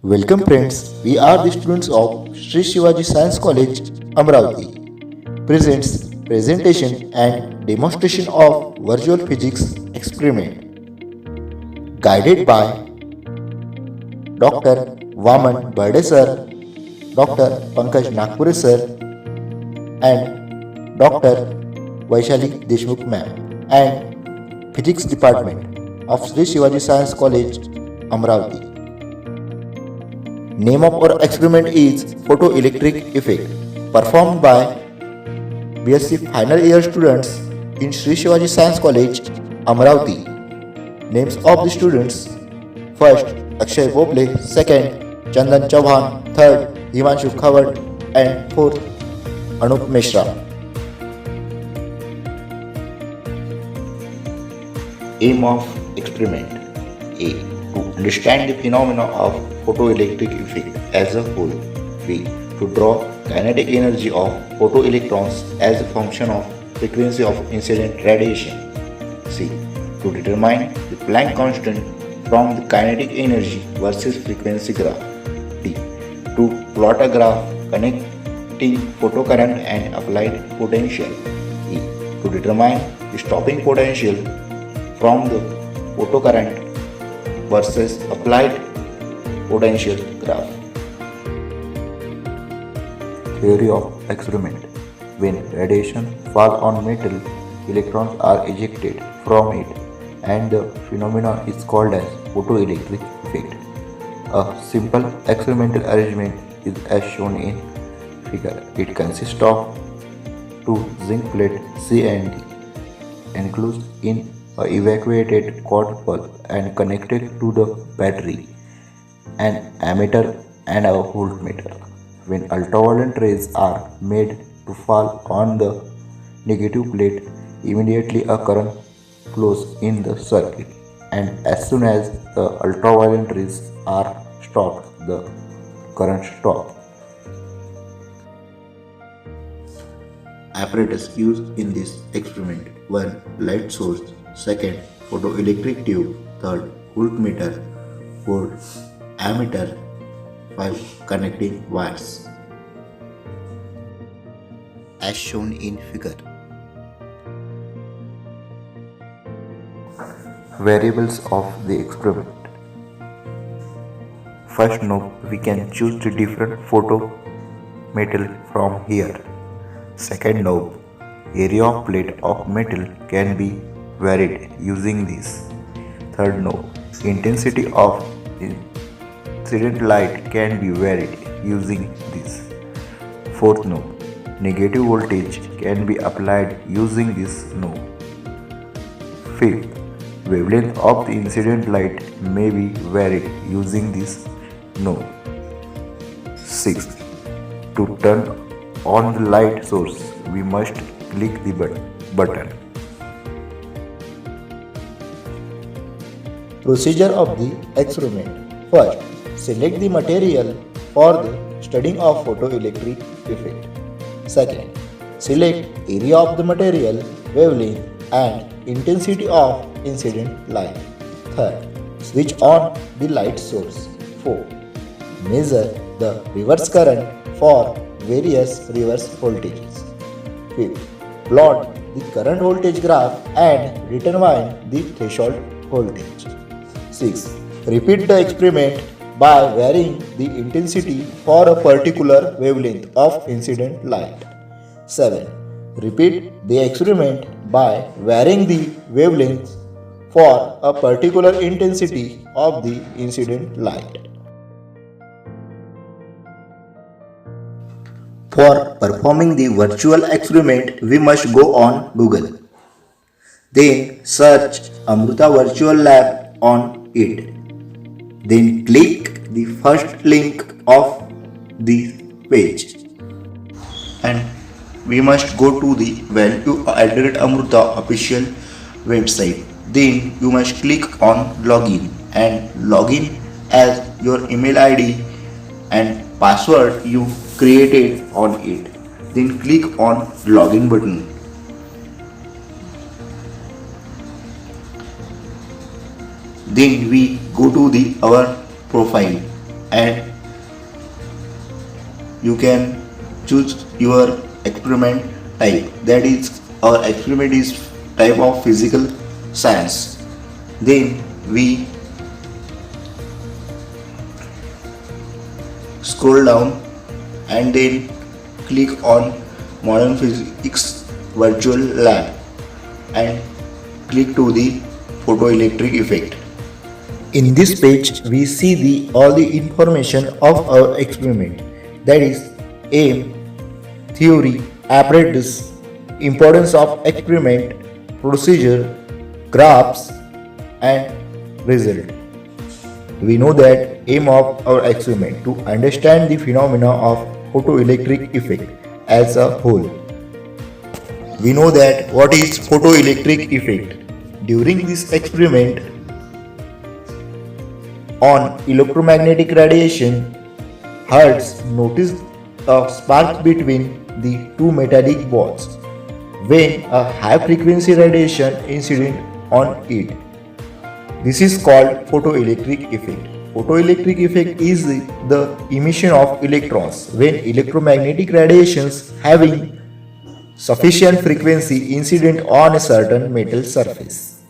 Welcome friends, we are the students of Sri Shivaji Science College, Amravati. Presents presentation and demonstration of virtual physics experiment guided by Dr. Vaman Berde sir, Dr. Pankaj Nagpure sir and Dr. Vaishali Deshmukh ma'am and Physics Department of Sri Shivaji Science College, Amravati. Name of our experiment is photoelectric effect performed by BSc final year students in Sri Shivaji Science College, Amravati. Names of the students: first Akshay Boble, second Chandan Chauhan, third Himanshu Khawat and fourth Anup Mishra. Aim of experiment: A. To understand the phenomena of photoelectric effect as a whole. B. To draw kinetic energy of photoelectrons as a function of frequency of incident radiation. C. To determine the Planck constant from the kinetic energy versus frequency graph. D. To plot a graph connecting photocurrent and applied potential. E. To determine the stopping potential from the photocurrent versus applied potential graph. Theory of experiment: when radiation falls on metal, electrons are ejected from it and the phenomenon is called as photoelectric effect. A simple experimental arrangement is as shown in figure. It consists of two zinc plates C and D enclosed in a evacuated cord bulb and connected to the battery, an ammeter and a voltmeter. When ultraviolet rays are made to fall on the negative plate, immediately a current flows in the circuit, and as soon as the ultraviolet rays are stopped, the current stops. Apparatus used in this experiment: 1. Light source, 2nd. Photoelectric tube, 3rd. Voltmeter, 4th. Ammeter, 5. Connecting wires. As shown in figure. Variables of the experiment. First knob, we can choose the different photometal from here. Second knob, area of plate of metal can be varied using this. Third knob, intensity of incident light can be varied using this. Fourth knob, negative voltage can be applied using this knob. Fifth, wavelength of the incident light may be varied using this knob. Sixth, to turn on the light source, we must click the button. Procedure of the experiment. First, select the material for the studying of photoelectric effect. Second, select area of the material, wavelength and intensity of incident light. Third, switch on the light source. 4. Measure the reverse current for various reverse voltages. 5th, plot the current voltage graph and determine the threshold voltage. 6. Repeat the experiment by varying the intensity for a particular wavelength of incident light. 7. Repeat the experiment by varying the wavelength for a particular intensity of the incident light. For performing the virtual experiment, we must go on Google. Then search Amruta Virtual Lab on it. Then click the first link of the page. And we must go to the Value Added Amruta official website. Then you must click on Login and login as your email ID and password you created on it. Then click on Login button. Then we go to our profile. and you can choose your experiment type. That is, our experiment is type of physical science. Then we scroll down and then click on modern physics virtual lab and click to the photoelectric effect. In this page, we see all the information of our experiment, that is aim, theory, apparatus, importance of experiment, procedure, graphs and result. We know that aim of our experiment to understand the phenomena of photoelectric effect as a whole. We know that what is photoelectric effect. During this experiment on electromagnetic radiation, Hertz noticed a spark between the two metallic balls when a high frequency radiation incident on it. This is called photoelectric effect. Photoelectric effect is the emission of electrons when electromagnetic radiations having sufficient frequency incident on a certain metal surface.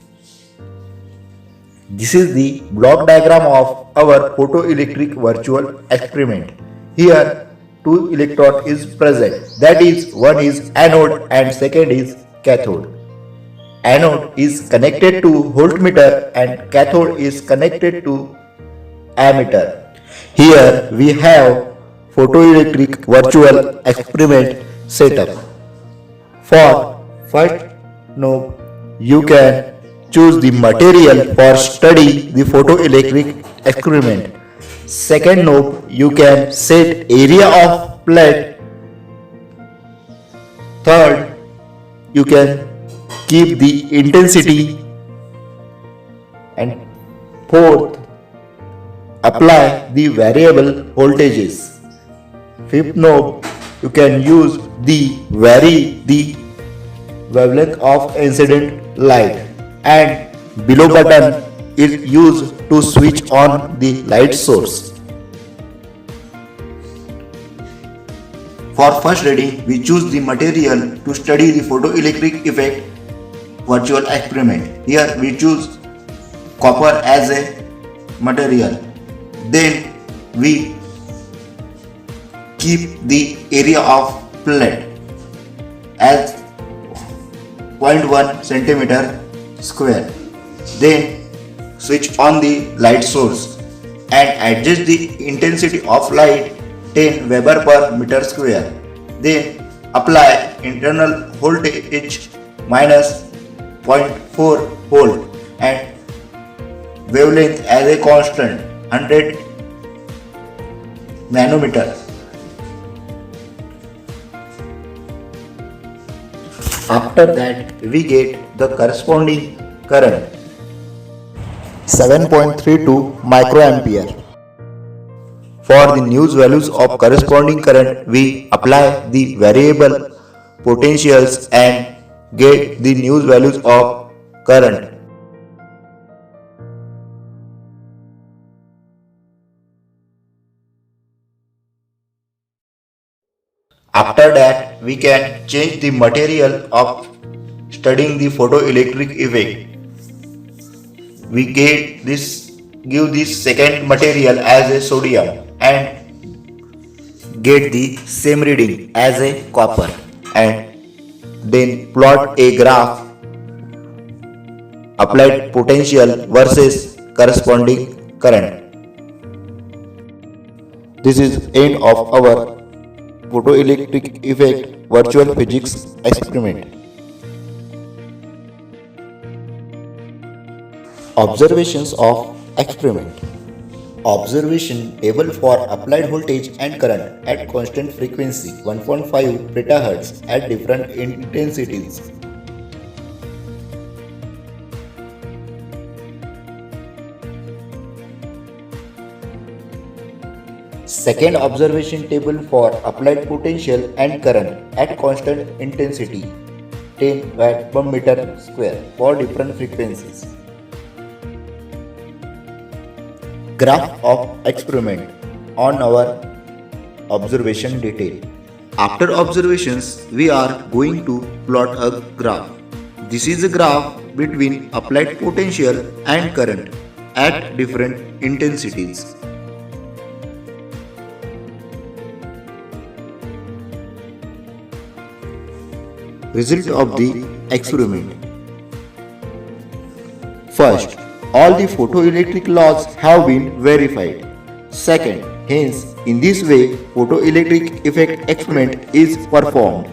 This is the block diagram of our photoelectric virtual experiment. Here two electrons is present, that is, one is anode and second is cathode. Anode is connected to voltmeter and cathode is connected to ammeter. Here we have photoelectric virtual experiment setup. For first knob, you can choose the material for study the photoelectric experiment. Second knob, you can set area of plate. Third, you can keep the intensity. And fourth, apply the variable voltages. Fifth knob, you can use the vary the wavelength of incident light, and below button is used to switch on the light source. For first reading, we choose the material to study the photoelectric effect virtual experiment. Here we choose copper as a material. Then we keep the area of plate as 0.1 centimeter square. Then switch on the light source and adjust the intensity of light 10 Weber per meter square. Then apply internal voltage minus 0.4 volt and wavelength as a constant 100 nanometer. After that, we get the corresponding current 7.32 microampere. For the new values of corresponding current, we apply the variable potentials and get the new values of current. After that, we can change the material of studying the photoelectric effect. We give this second material as a sodium and get the same reading as a copper, and then plot a graph applied potential versus corresponding current. This is end of our photoelectric effect virtual physics experiment. Observations of experiment. Observation table for applied voltage and current at constant frequency 1.5 petahertz at different intensities. Second observation table for applied potential and current at constant intensity 10 watt per meter square for different frequencies. Graph of experiment. on our observation detail. After observations, we are going to plot a graph. This is a graph between applied potential and current at different intensities. Result of the experiment. First, all the photoelectric laws have been verified. Second, hence, in this way, photoelectric effect experiment is performed.